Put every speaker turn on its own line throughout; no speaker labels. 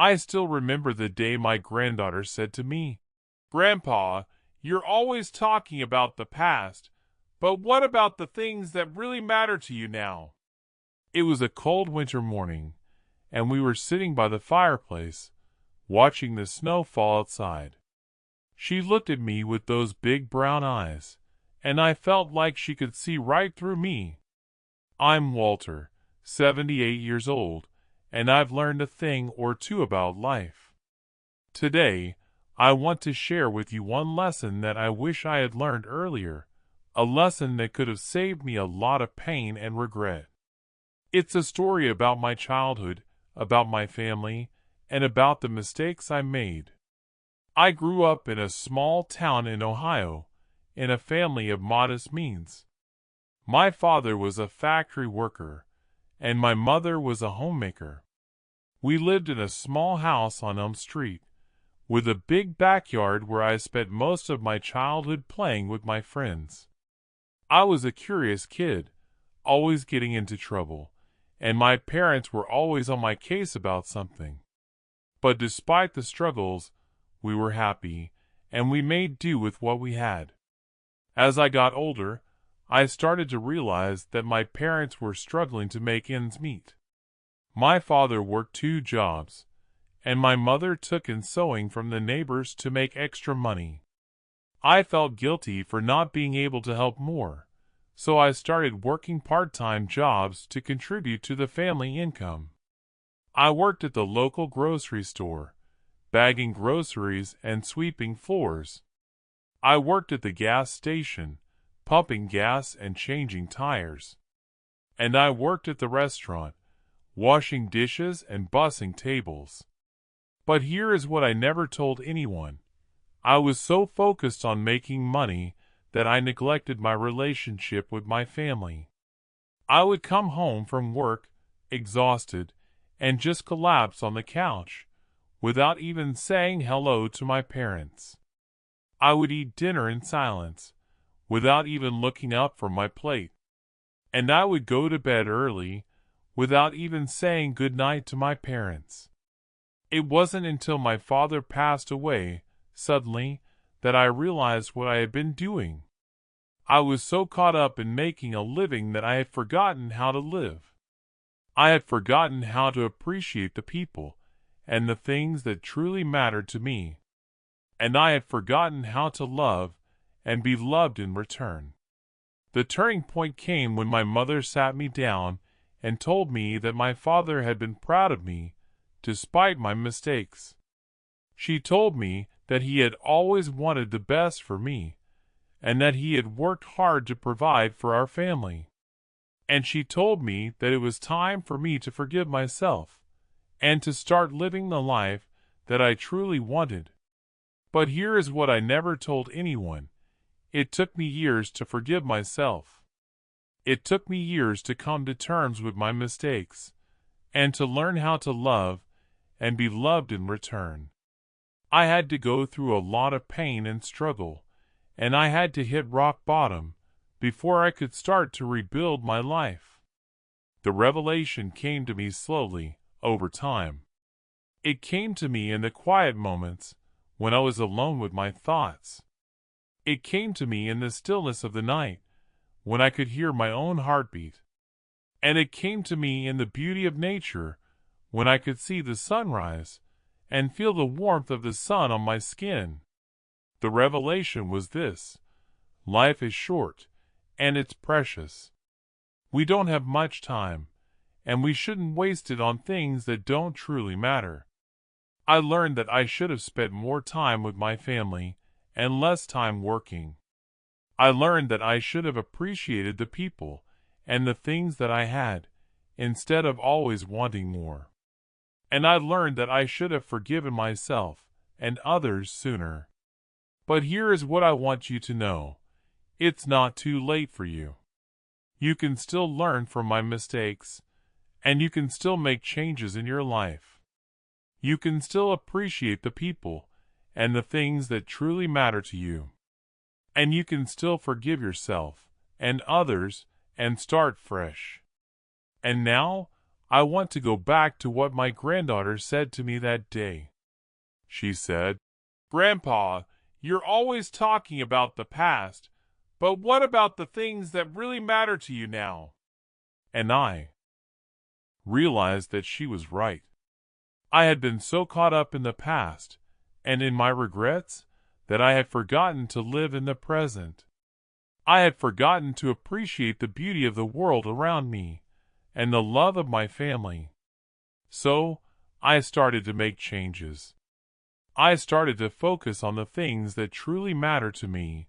I still remember the day my granddaughter said to me, "Grandpa, you're always talking about the past, but what about the things that really matter to you now?" It was a cold winter morning, and we were sitting by the fireplace, watching the snow fall outside. She looked at me with those big brown eyes, and I felt like she could see right through me. I'm Walter, 78 years old, and I've learned a thing or two about life. Today, I want to share with you one lesson that I wish I had learned earlier, a lesson that could have saved me a lot of pain and regret. It's a story about my childhood, about my family, and about the mistakes I made. I grew up in a small town in Ohio, in a family of modest means. My father was a factory worker, and my mother was a homemaker. We lived in a small house on Elm Street, with a big backyard where I spent most of my childhood playing with my friends. I was a curious kid, always getting into trouble, and my parents were always on my case about something. But despite the struggles, we were happy, and we made do with what we had. As I got older, I started to realize that my parents were struggling to make ends meet. My father worked 2 jobs, and my mother took in sewing from the neighbors to make extra money. I felt guilty for not being able to help more, so I started working part-time jobs to contribute to the family income. I worked at the local grocery store, bagging groceries and sweeping floors. I worked at the gas station, pumping gas and changing tires. And I worked at the restaurant, washing dishes and bussing tables. But here is what I never told anyone. I was so focused on making money that I neglected my relationship with my family. I would come home from work, exhausted, and just collapse on the couch, without even saying hello to my parents. I would eat dinner in silence, without even looking up from my plate. And I would go to bed early, without even saying good night to my parents. It wasn't until my father passed away, suddenly, that I realized what I had been doing. I was so caught up in making a living that I had forgotten how to live. I had forgotten how to appreciate the people and the things that truly mattered to me. And I had forgotten how to love and be loved in return. The turning point came when my mother sat me down and told me that my father had been proud of me, despite my mistakes. She told me that he had always wanted the best for me, and that he had worked hard to provide for our family. And she told me that it was time for me to forgive myself, and to start living the life that I truly wanted. But here is what I never told anyone. It took me years to forgive myself. It took me years to come to terms with my mistakes, and to learn how to love and be loved in return. I had to go through a lot of pain and struggle, and I had to hit rock bottom before I could start to rebuild my life. The revelation came to me slowly, over time. It came to me in the quiet moments when I was alone with my thoughts. It came to me in the stillness of the night, when I could hear my own heartbeat. And it came to me in the beauty of nature, when I could see the sunrise and feel the warmth of the sun on my skin. The revelation was this: life is short, and it's precious. We don't have much time, and we shouldn't waste it on things that don't truly matter. I learned that I should have spent more time with my family and less time working. I learned that I should have appreciated the people and the things that I had, instead of always wanting more. And I learned that I should have forgiven myself and others sooner. But here is what I want you to know. It's not too late for you. You can still learn from my mistakes, and you can still make changes in your life. You can still appreciate the people and the things that truly matter to you. And you can still forgive yourself and others and start fresh. And now, I want to go back to what my granddaughter said to me that day. She said, "Grandpa, you're always talking about the past, but what about the things that really matter to you now?" And I realized that she was right. I had been so caught up in the past and in my regrets that I had forgotten to live in the present. I had forgotten to appreciate the beauty of the world around me and the love of my family. So, I started to make changes. I started to focus on the things that truly matter to me,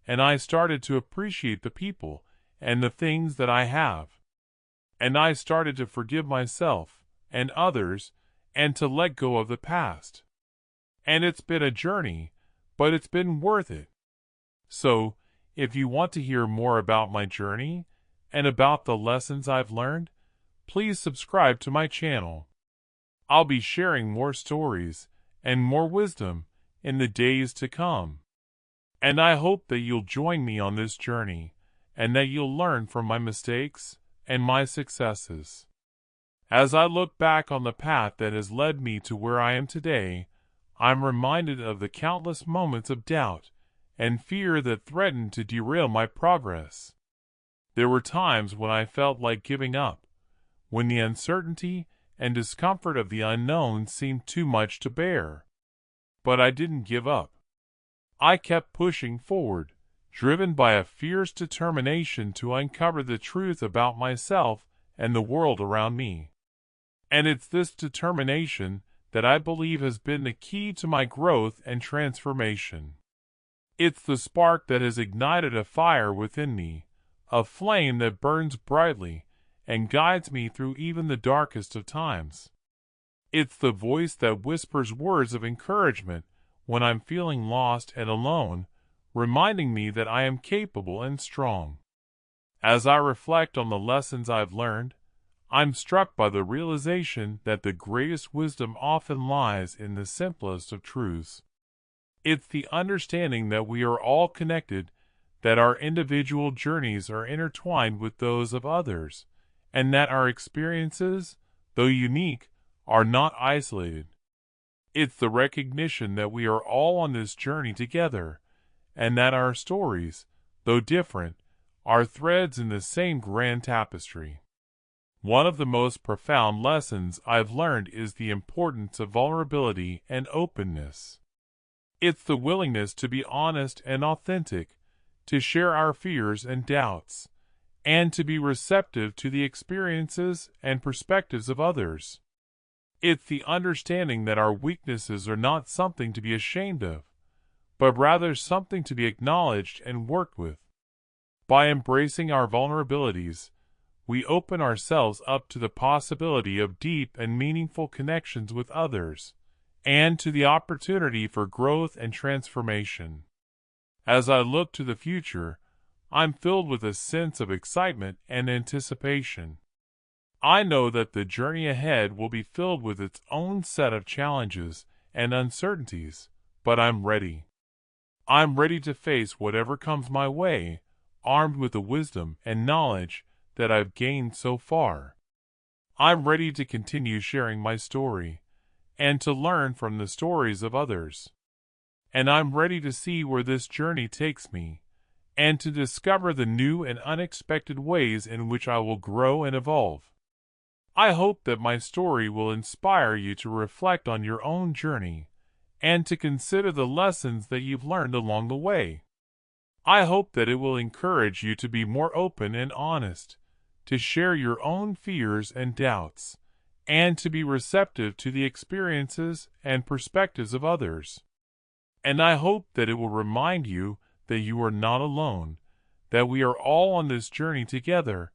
and I started to appreciate the people and the things that I have. And I started to forgive myself and others and to let go of the past. And it's been a journey, but it's been worth it. So, if you want to hear more about my journey and about the lessons I've learned, please subscribe to my channel. I'll be sharing more stories and more wisdom in the days to come. And I hope that you'll join me on this journey and that you'll learn from my mistakes and my successes. As I look back on the path that has led me to where I am today, I'm reminded of the countless moments of doubt and fear that threatened to derail my progress. There were times when I felt like giving up, when the uncertainty and discomfort of the unknown seemed too much to bear. But I didn't give up. I kept pushing forward, driven by a fierce determination to uncover the truth about myself and the world around me. And it's this determination that I believe has been the key to my growth and transformation. It's the spark that has ignited a fire within me, a flame that burns brightly and guides me through even the darkest of times. It's the voice that whispers words of encouragement when I'm feeling lost and alone, reminding me that I am capable and strong. As I reflect on the lessons I've learned, I'm struck by the realization that the greatest wisdom often lies in the simplest of truths. It's the understanding that we are all connected, that our individual journeys are intertwined with those of others, and that our experiences, though unique, are not isolated. It's the recognition that we are all on this journey together, and that our stories, though different, are threads in the same grand tapestry. One of the most profound lessons I've learned is the importance of vulnerability and openness. It's the willingness to be honest and authentic, to share our fears and doubts, and to be receptive to the experiences and perspectives of others. It's the understanding that our weaknesses are not something to be ashamed of, but rather something to be acknowledged and worked with. By embracing our vulnerabilities, we open ourselves up to the possibility of deep and meaningful connections with others, and to the opportunity for growth and transformation. As I look to the future, I'm filled with a sense of excitement and anticipation. I know that the journey ahead will be filled with its own set of challenges and uncertainties, but I'm ready. I'm ready to face whatever comes my way, armed with the wisdom and knowledge that I've gained so far. I'm ready to continue sharing my story, and to learn from the stories of others. And I'm ready to see where this journey takes me, and to discover the new and unexpected ways in which I will grow and evolve. I hope that my story will inspire you to reflect on your own journey, and to consider the lessons that you've learned along the way. I hope that it will encourage you to be more open and honest, to share your own fears and doubts, and to be receptive to the experiences and perspectives of others. And I hope that it will remind you that you are not alone, that we are all on this journey together,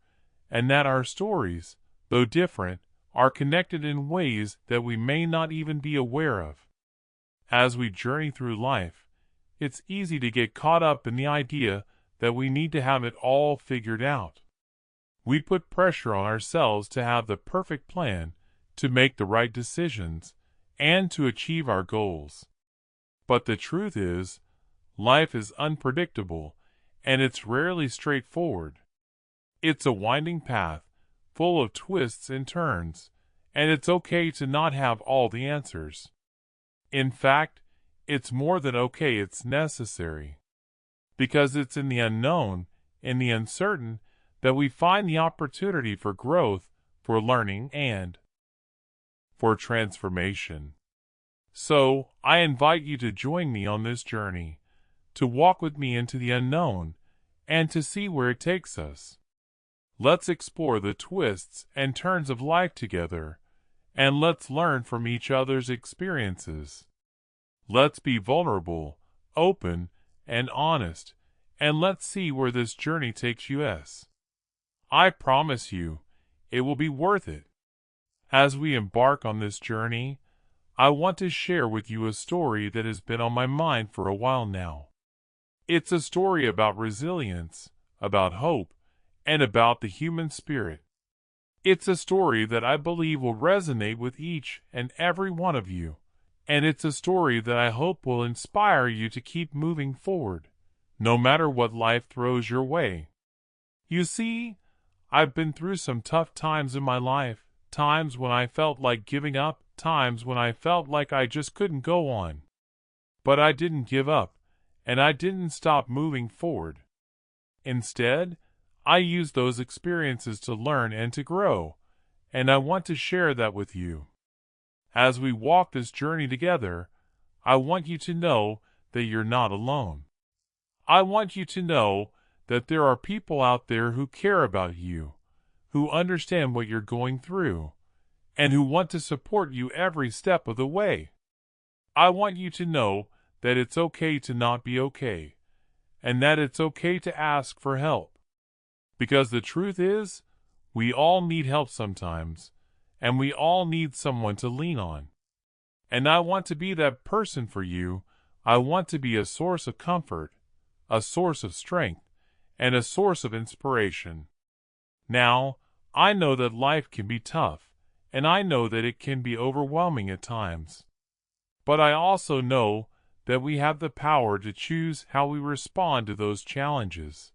and that our stories, though different, are connected in ways that we may not even be aware of. As we journey through life, it's easy to get caught up in the idea that we need to have it all figured out. We put pressure on ourselves to have the perfect plan, to make the right decisions, and to achieve our goals. But the truth is, life is unpredictable, and it's rarely straightforward. It's a winding path, full of twists and turns, and it's okay to not have all the answers. In fact, it's more than okay, it's necessary. Because it's in the unknown, in the uncertain, that we find the opportunity for growth, for learning, and for transformation. So, I invite you to join me on this journey, to walk with me into the unknown, and to see where it takes us. Let's explore the twists and turns of life together, and let's learn from each other's experiences. Let's be vulnerable, open, and honest, and let's see where this journey takes us. I promise you, it will be worth it. As we embark on this journey, I want to share with you a story that has been on my mind for a while now. It's a story about resilience, about hope, and about the human spirit. It's a story that I believe will resonate with each and every one of you, and it's a story that I hope will inspire you to keep moving forward, no matter what life throws your way. You see, I've been through some tough times in my life, times when I felt like giving up, times when I felt like I just couldn't go on. But I didn't give up, and I didn't stop moving forward. Instead, I used those experiences to learn and to grow, and I want to share that with you. As we walk this journey together, I want you to know that you're not alone. I want you to know that there are people out there who care about you, who understand what you're going through, and who want to support you every step of the way. I want you to know that it's okay to not be okay, and that it's okay to ask for help. Because the truth is, we all need help sometimes, and we all need someone to lean on. And I want to be that person for you. I want to be a source of comfort, a source of strength, and a source of inspiration. Now, I know that life can be tough, and I know that it can be overwhelming at times. But I also know that we have the power to choose how we respond to those challenges.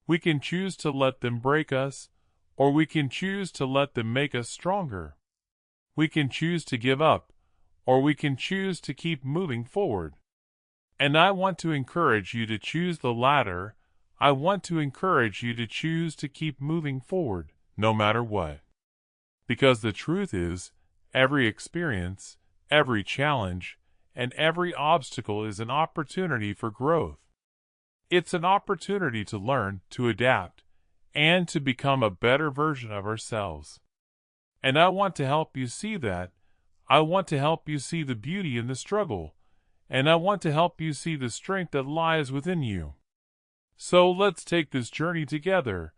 We can choose to let them break us, or we can choose to let them make us stronger. We can choose to give up, or we can choose to keep moving forward. And I want to encourage you to choose the latter. I want to encourage you to choose to keep moving forward, no matter what. Because the truth is, every experience, every challenge, and every obstacle is an opportunity for growth. It's an opportunity to learn, to adapt, and to become a better version of ourselves. And I want to help you see that. I want to help you see the beauty in the struggle, and I want to help you see the strength that lies within you. So let's take this journey together.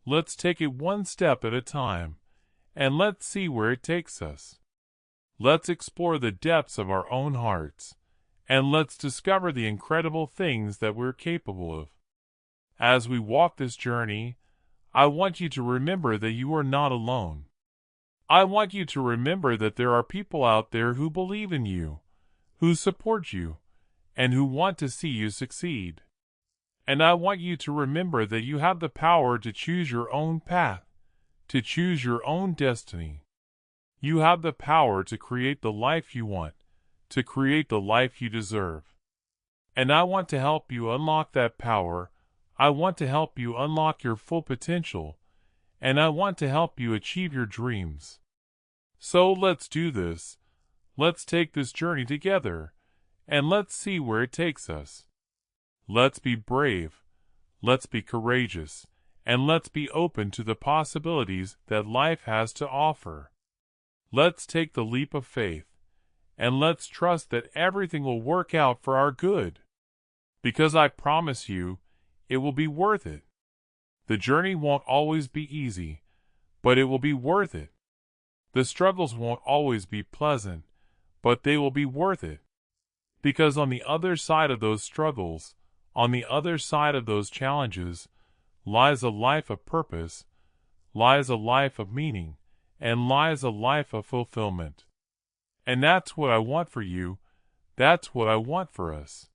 Let's take it one step at a time, and let's see where it takes us. Let's explore the depths of our own hearts, and let's discover the incredible things that we're capable of. As we walk this journey, I want you to remember that you are not alone. I want you to remember that there are people out there who believe in you, who support you, and who want to see you succeed. And I want you to remember that you have the power to choose your own path, to choose your own destiny. You have the power to create the life you want, to create the life you deserve. And I want to help you unlock that power. I want to help you unlock your full potential, and I want to help you achieve your dreams. So let's do this. Let's take this journey together, and let's see where it takes us. Let's be brave, let's be courageous, and let's be open to the possibilities that life has to offer. Let's take the leap of faith, and let's trust that everything will work out for our good. Because I promise you, it will be worth it. The journey won't always be easy, but it will be worth it. The struggles won't always be pleasant, but they will be worth it. Because on the other side of those struggles, on the other side of those challenges, lies a life of purpose, lies a life of meaning, and lies a life of fulfillment. And that's what I want for you. That's what I want for us.